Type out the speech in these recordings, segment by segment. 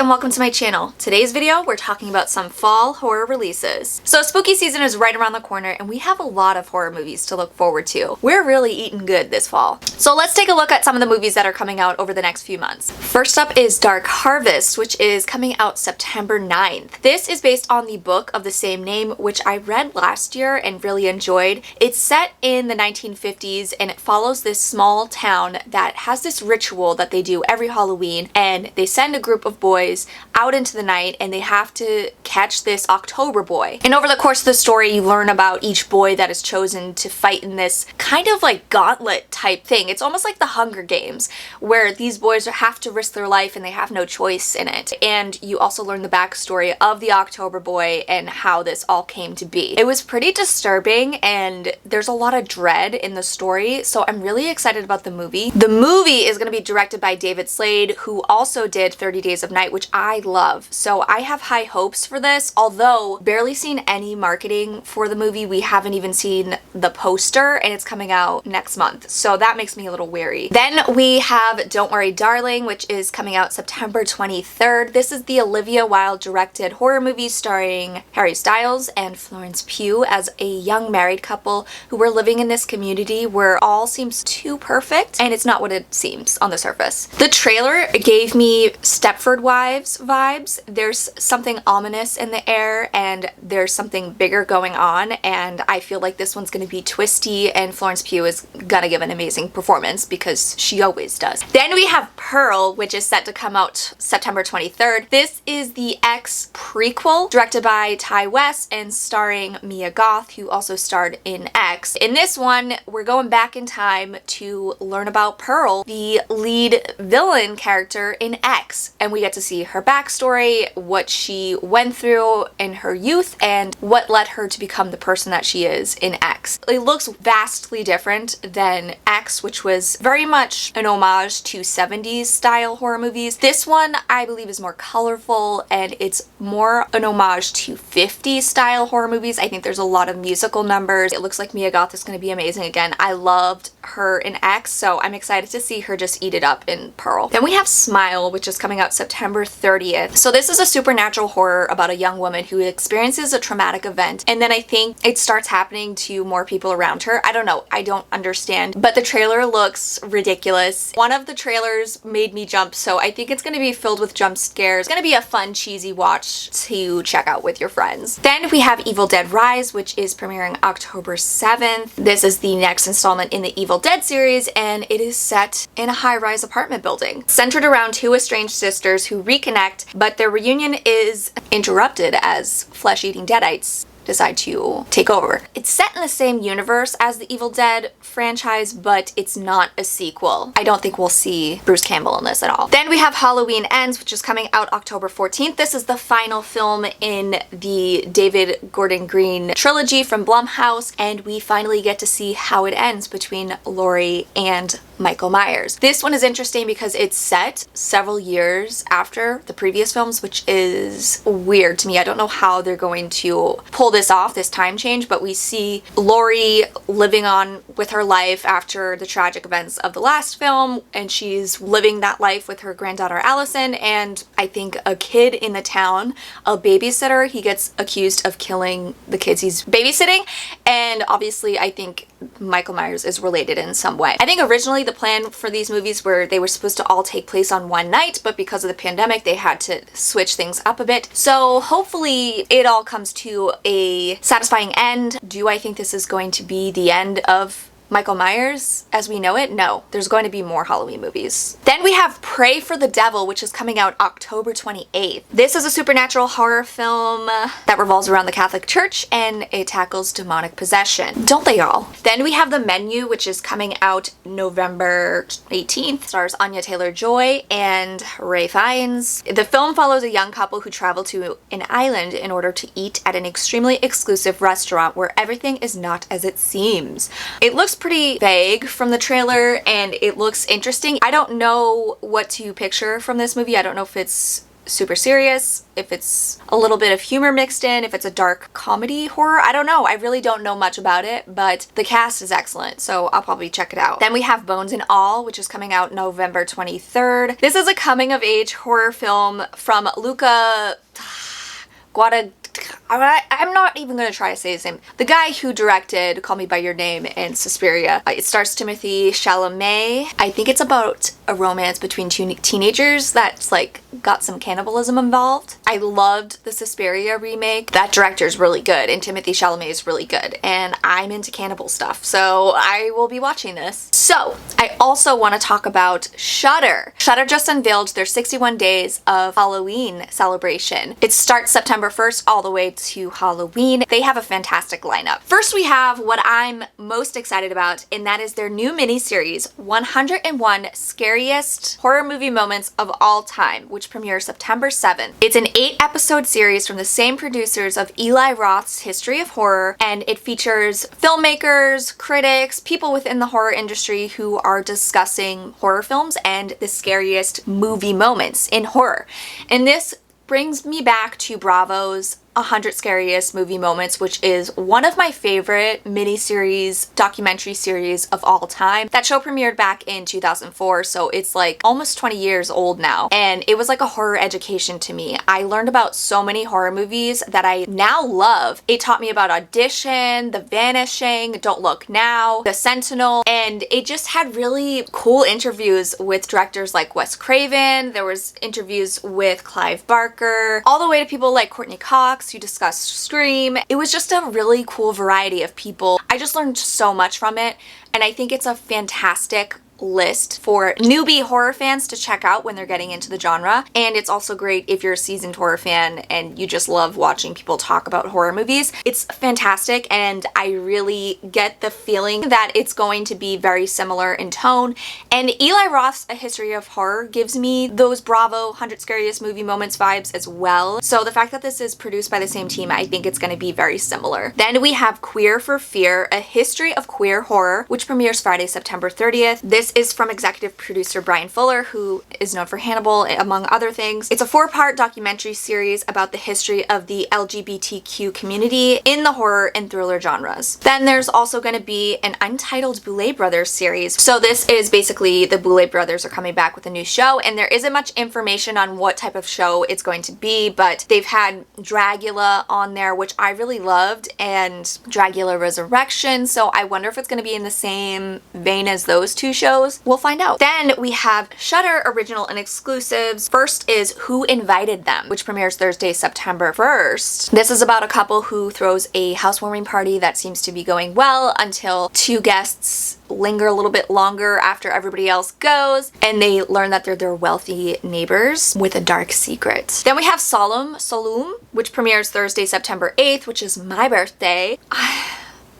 and welcome to my channel. Today's video, we're talking about some fall horror releases. So spooky season is right around the corner and we have a lot of horror movies to look forward to. We're really eating good this fall. So let's take a look at some of the movies that are coming out over the next few months. First up is Dark Harvest, which is coming out September 9th. This is based on the book of the same name, which I read last year and really enjoyed. It's set in the 1950s and it follows this small town that has this ritual that they do every Halloween, and they send a group of boys out into the night and they have to catch this October boy. And over the course of the story, you learn about each boy that is chosen to fight in this kind of like gauntlet type thing. It's almost like the Hunger Games, where these boys have to risk their life and they have no choice in it. And you also learn the backstory of the October boy and how this all came to be. It was pretty disturbing and there's a lot of dread in the story, so I'm really excited about the movie. The movie is going to be directed by David Slade, who also did 30 Days of Night, which I love. So I have high hopes for this, although barely seen any marketing for the movie. We haven't even seen the poster and it's coming out next month. So that makes me a little wary. Then we have Don't Worry Darling, which is coming out September 23rd. This is the Olivia Wilde directed horror movie starring Harry Styles and Florence Pugh as a young married couple who were living in this community where all seems too perfect, and it's not what it seems on the surface. The trailer gave me Stepford Wives vibes. There's something ominous in the air and there's something bigger going on, and I feel like this one's going to be twisty and Florence Pugh is gonna give an amazing performance because she always does. Then we have Pearl, which is set to come out September 23rd. This is the X prequel directed by Ty West and starring Mia Goth, who also starred in X. In this one, we're going back in time to learn about Pearl, the lead villain character in X, and we get to see her backstory, what she went through in her youth, and what led her to become the person that she is in X. It looks vastly different than X, which was very much an homage to 70s style horror movies. This one, I believe, is more colorful and it's more an homage to 50s style horror movies. I think there's a lot of musical numbers. It looks like Mia Goth is going to be amazing again. I loved her in X, so I'm excited to see her just eat it up in Pearl. Then we have Smile, which is coming out September 30th. So this is a supernatural horror about a young woman who experiences a traumatic event, and then I think it starts happening to more people around her. I don't know. I don't understand. But the trailer looks ridiculous. One of the trailers made me jump, so I think it's going to be filled with jump scares. It's going to be a fun, cheesy watch to check out with your friends. Then we have Evil Dead Rise, which is premiering October 7th. This is the next installment in the Evil Dead series, and it is set in a high-rise apartment building, centered around two estranged sisters who reconnect, but their reunion is interrupted as flesh-eating deadites decide to take over. It's set in the same universe as the Evil Dead franchise, but it's not a sequel. I don't think we'll see Bruce Campbell in this at all. Then we have Halloween Ends, which is coming out October 14th. This is the final film in the David Gordon Green trilogy from Blumhouse, and we finally get to see how it ends between Laurie and Michael Myers. This one is interesting because it's set several years after the previous films, which is weird to me. I don't know how they're going to pull this off, this time change, but we see Laurie living on with her life after the tragic events of the last film, and she's living that life with her granddaughter Allison, and I think a kid in the town, a babysitter, he gets accused of killing the kids he's babysitting, and obviously I think Michael Myers is related in some way. I think originally the plan for these movies were they were supposed to all take place on one night, but because of the pandemic they had to switch things up a bit. So hopefully it all comes to a satisfying end. Do I think this is going to be the end of Michael Myers as we know it? No, there's going to be more Halloween movies. Then we have Pray for the Devil, which is coming out October 28th. This is a supernatural horror film that revolves around the Catholic Church and it tackles demonic possession. Don't they all? Then we have The Menu, which is coming out November 18th. Stars Anya Taylor-Joy and Ray Fiennes. The film follows a young couple who travel to an island in order to eat at an extremely exclusive restaurant where everything is not as it seems. It looks pretty vague from the trailer and it looks interesting. I don't know what to picture from this movie. I don't know if it's super serious, if it's a little bit of humor mixed in, if it's a dark comedy horror. I don't know. I really don't know much about it, but the cast is excellent, so I'll probably check it out. Then we have Bones and All, which is coming out November 23rd. This is a coming-of-age horror film from Luca I'm not even going to try to say his name. The guy who directed Call Me By Your Name and Suspiria. It stars Timothée Chalamet. I think it's about a romance between two teenagers that's like got some cannibalism involved. I loved the Suspiria remake. That director's really good and Timothée Chalamet is really good, and I'm into cannibal stuff, so I will be watching this. So I also want to talk about Shudder. Shudder just unveiled their 61 days of Halloween celebration. It starts September 1st all the way to Halloween. They have a fantastic lineup. First, we have what I'm most excited about, and that is their new miniseries, 101 Scariest Horror Movie Moments of All Time, which premieres September 7th. It's an 8-episode series from the same producers of Eli Roth's History of Horror, and it features filmmakers, critics, people within the horror industry who are discussing horror films and the scariest movie moments in horror. And this brings me back to Bravo's 100 Scariest Movie Moments, which is one of my favorite miniseries, documentary series of all time. That show premiered back in 2004, so it's like almost 20 years old now. And it was like a horror education to me. I learned about so many horror movies that I now love. It taught me about Audition, The Vanishing, Don't Look Now, The Sentinel, and it just had really cool interviews with directors like Wes Craven. There was interviews with Clive Barker, all the way to people like Courtney Cox, who discussed Scream. It was just a really cool variety of people. I just learned so much from it, and I think it's a fantastic list for newbie horror fans to check out when they're getting into the genre. And it's also great if you're a seasoned horror fan and you just love watching people talk about horror movies. It's fantastic, and I really get the feeling that it's going to be very similar in tone. And Eli Roth's A History of Horror gives me those Bravo 100 Scariest Movie Moments vibes as well. So the fact that this is produced by the same team, I think it's going to be very similar. Then we have Queer for Fear, A History of Queer Horror, which premieres Friday, September 30th. This is from executive producer Brian Fuller, who is known for Hannibal, among other things. It's a 4-part documentary series about the history of the LGBTQ community in the horror and thriller genres. Then there's also going to be an untitled Boulet Brothers series. So this is basically the Boulet Brothers are coming back with a new show, and there isn't much information on what type of show it's going to be, but they've had Dragula on there, which I really loved, and Dragula Resurrection, so I wonder if it's going to be in the same vein as those two shows. We'll find out. Then we have Shudder original and exclusives. First is Who Invited Them, which premieres Thursday, September 1st. This is about a couple who throws a housewarming party that seems to be going well until 2 guests linger a little bit longer after everybody else goes, and they learn that they're their wealthy neighbors with a dark secret. Then we have Saloum, which premieres Thursday, September 8th, which is my birthday.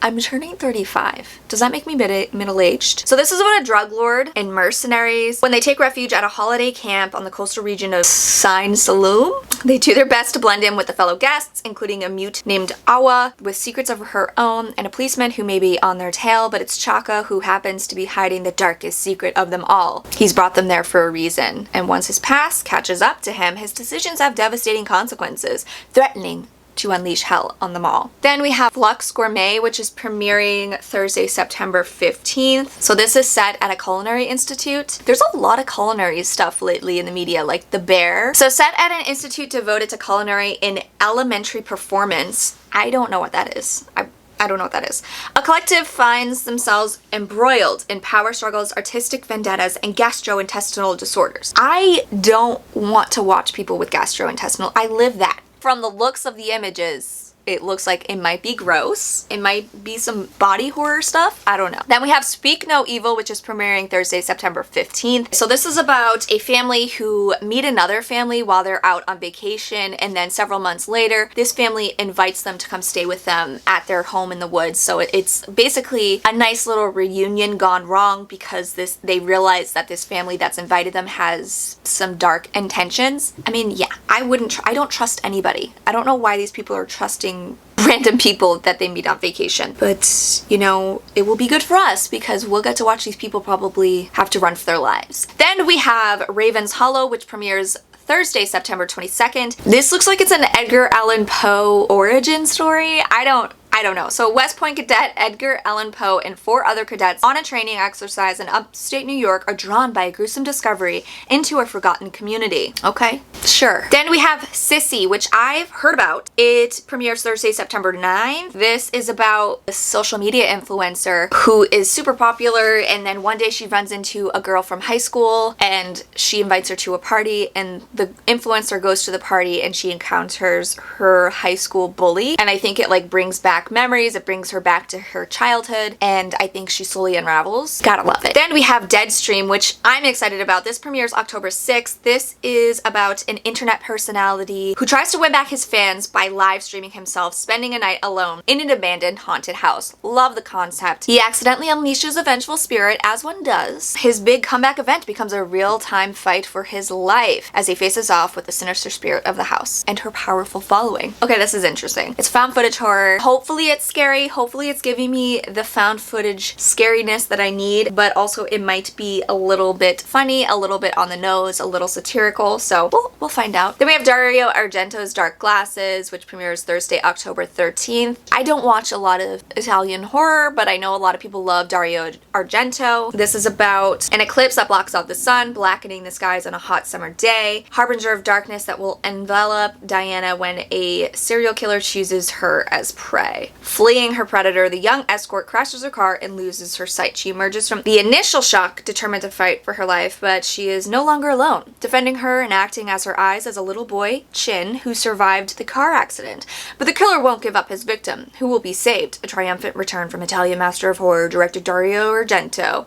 I'm turning 35. Does that make me middle-aged? So this is about a drug lord and mercenaries. When they take refuge at a holiday camp on the coastal region of Saloum, they do their best to blend in with the fellow guests, including a mute named Awa with secrets of her own, and a policeman who may be on their tail, but it's Chaka who happens to be hiding the darkest secret of them all. He's brought them there for a reason, and once his past catches up to him, his decisions have devastating consequences, threatening to unleash hell on them all. Then we have Flux Gourmet, which is premiering Thursday, September 15th. So this is set at a culinary institute. There's a lot of culinary stuff lately in the media, like The Bear. So set at an institute devoted to culinary in elementary performance. I don't know what that is. I don't know what that is. A collective finds themselves embroiled in power struggles, artistic vendettas, and gastrointestinal disorders. I don't want to watch people with gastrointestinal. I live that. From the looks of the images, it looks like it might be gross. It might be some body horror stuff. I don't know. Then we have Speak No Evil, which is premiering Thursday, September 15th. So this is about a family who meet another family while they're out on vacation, and then several months later, this family invites them to come stay with them at their home in the woods. So it's basically a nice little reunion gone wrong because they realize that this family that's invited them has some dark intentions. I mean, yeah, I don't trust anybody. I don't know why these people are trusting random people that they meet on vacation. But, you know, it will be good for us because we'll get to watch these people probably have to run for their lives. Then we have Raven's Hollow, which premieres Thursday, September 22nd. This looks like it's an Edgar Allan Poe origin story. I don't know. So West Point cadet Edgar Allan Poe and 4 other cadets on a training exercise in upstate New York are drawn by a gruesome discovery into a forgotten community. Okay, sure. Then we have Sissy, which I've heard about. It premieres Thursday, September 9th. This is about a social media influencer who is super popular, and then one day she runs into a girl from high school and she invites her to a party, and the influencer goes to the party and she encounters her high school bully, and I think it like brings back memories. It brings her back to her childhood, and I think she slowly unravels. Gotta love it. Then we have Deadstream, which I'm excited about. This premieres October 6th. This is about an internet personality who tries to win back his fans by live streaming himself spending a night alone in an abandoned haunted house. Love the concept. He accidentally unleashes a vengeful spirit, as one does. His big comeback event becomes a real-time fight for his life as he faces off with the sinister spirit of the house and her powerful following. Okay, this is interesting. It's found footage horror. Hopefully it's scary. Hopefully it's giving me the found footage scariness that I need, but also it might be a little bit funny, a little bit on the nose, a little satirical, so we'll find out. Then we have Dario Argento's Dark Glasses, which premieres Thursday, October 13th. I don't watch a lot of Italian horror, but I know a lot of people love Dario Argento. This is about an eclipse that blocks out the sun, blackening the skies on a hot summer day, harbinger of darkness that will envelop Diana when a serial killer chooses her as prey. Fleeing her predator, the young escort crashes her car and loses her sight. She emerges from the initial shock determined to fight for her life, but she is no longer alone. Defending her and acting as her eyes as a little boy, Chin, who survived the car accident. But the killer won't give up his victim, who will be saved. A triumphant return from Italian master of horror, director Dario Argento.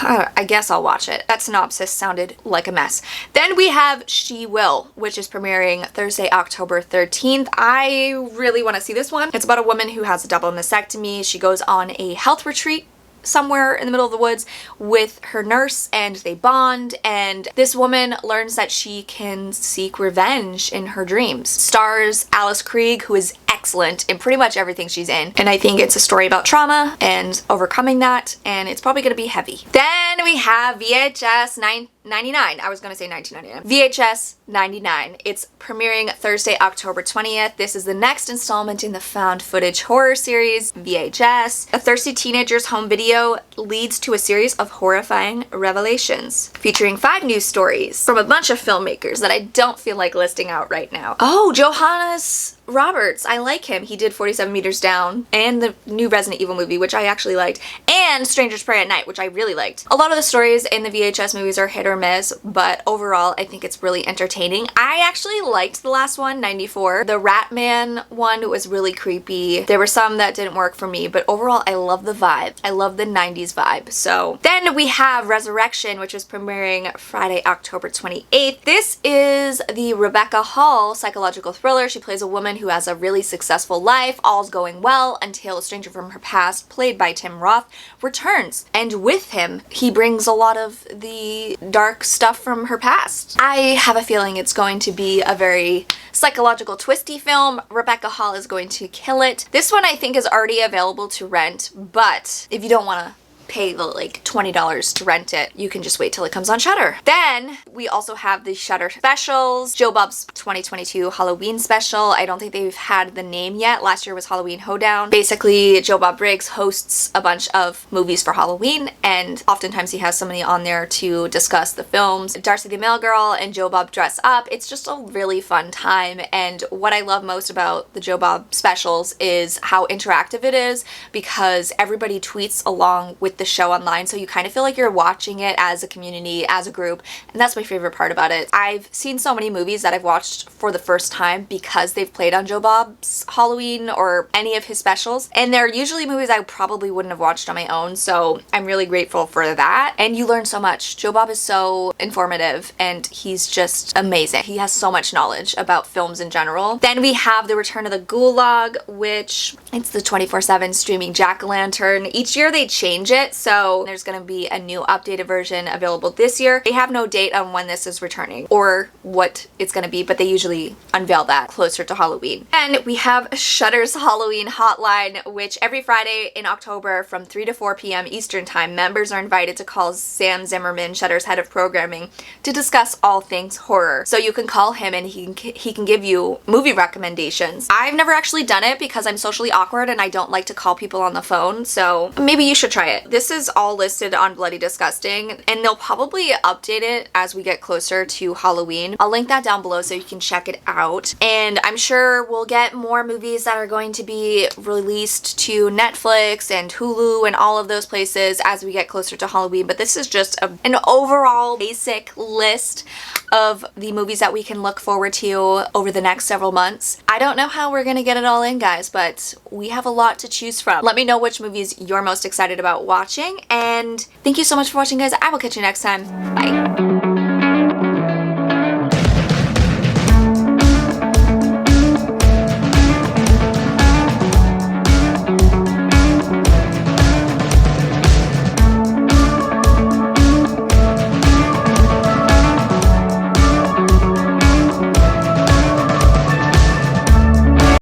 I guess I'll watch it. That synopsis sounded like a mess. Then we have She Will, which is premiering Thursday, October 13th. I really want to see this one. It's about a woman who has a double mastectomy. She goes on a health retreat somewhere in the middle of the woods with her nurse, and they bond, and this woman learns that she can seek revenge in her dreams. Stars Alice Krieg, who is excellent in pretty much everything she's in, and I think it's a story about trauma and overcoming that, and it's probably gonna be heavy. Then we have VHS 99. I was gonna say 1999. VHS 99. It's premiering Thursday, October 20th. This is the next installment in the found footage horror series, VHS. A thirsty teenager's home video leads to a series of horrifying revelations, featuring 5 news stories from a bunch of filmmakers that I don't feel like listing out right now. Oh, Johannes Roberts. I like him. He did 47 Meters Down and the new Resident Evil movie, which I actually liked, and Strangers Pray at Night, which I really liked. A lot of the stories in the VHS movies are hit or miss, but overall I think it's really entertaining. I actually liked the last one, 94. The Ratman one was really creepy. There were some that didn't work for me, but overall I love the vibe. I love the 90s vibe. So then we have Resurrection, which is premiering Friday, October 28th. This is the Rebecca Hall psychological thriller. She plays a woman who has a really successful life, all's going well until a stranger from her past, played by Tim Roth, returns, and with him he brings a lot of the dark stuff from her past. I have a feeling it's going to be a very psychological twisty film. Rebecca Hall is going to kill it. This one I think is already available to rent, but if you don't want to pay the like $20 to rent it, you can just wait till it comes on Shudder. Then we also have the Shudder specials. Joe Bob's 2022 Halloween special. I don't think they've had the name yet. Last year was Halloween Hoedown. Basically, Joe Bob Briggs hosts a bunch of movies for Halloween, and oftentimes he has somebody on there to discuss the films. Darcy the Mail Girl and Joe Bob dress up. It's just a really fun time, and what I love most about the Joe Bob specials is how interactive it is, because everybody tweets along with the show online, so you kind of feel like you're watching it as a community, as a group, and that's my favorite part about it. I've seen so many movies that I've watched for the first time because they've played on Joe Bob's Halloween or any of his specials, and they're usually movies I probably wouldn't have watched on my own, so I'm really grateful for that. And you learn so much. Joe Bob is so informative, and he's just amazing. He has so much knowledge about films in general. Then we have The Return of the Gulag, which it's the 24/7 streaming jack-o'-lantern. Each year they change it, it, so there's gonna be a new updated version available this year. They have no date on when this is returning or what it's gonna be, but they usually unveil that closer to Halloween. And we have Shudder's Halloween hotline, which every Friday in October from 3 to 4 p.m. Eastern Time, members are invited to call Sam Zimmerman, Shudder's head of programming, to discuss all things horror. So you can call him and he can give you movie recommendations. I've never actually done it because I'm socially awkward and I don't like to call people on the phone, so maybe you should try it. This is all listed on Bloody Disgusting, and they'll probably update it as we get closer to Halloween. I'll link that down below so you can check it out. And I'm sure we'll get more movies that are going to be released to Netflix and Hulu and all of those places as we get closer to Halloween, but this is just an overall basic list of the movies that we can look forward to over the next several months. I don't know how we're gonna get it all in, guys, but we have a lot to choose from. Let me know which movies you're most excited about watching, and thank you so much for watching, guys. I will catch you next time. Bye.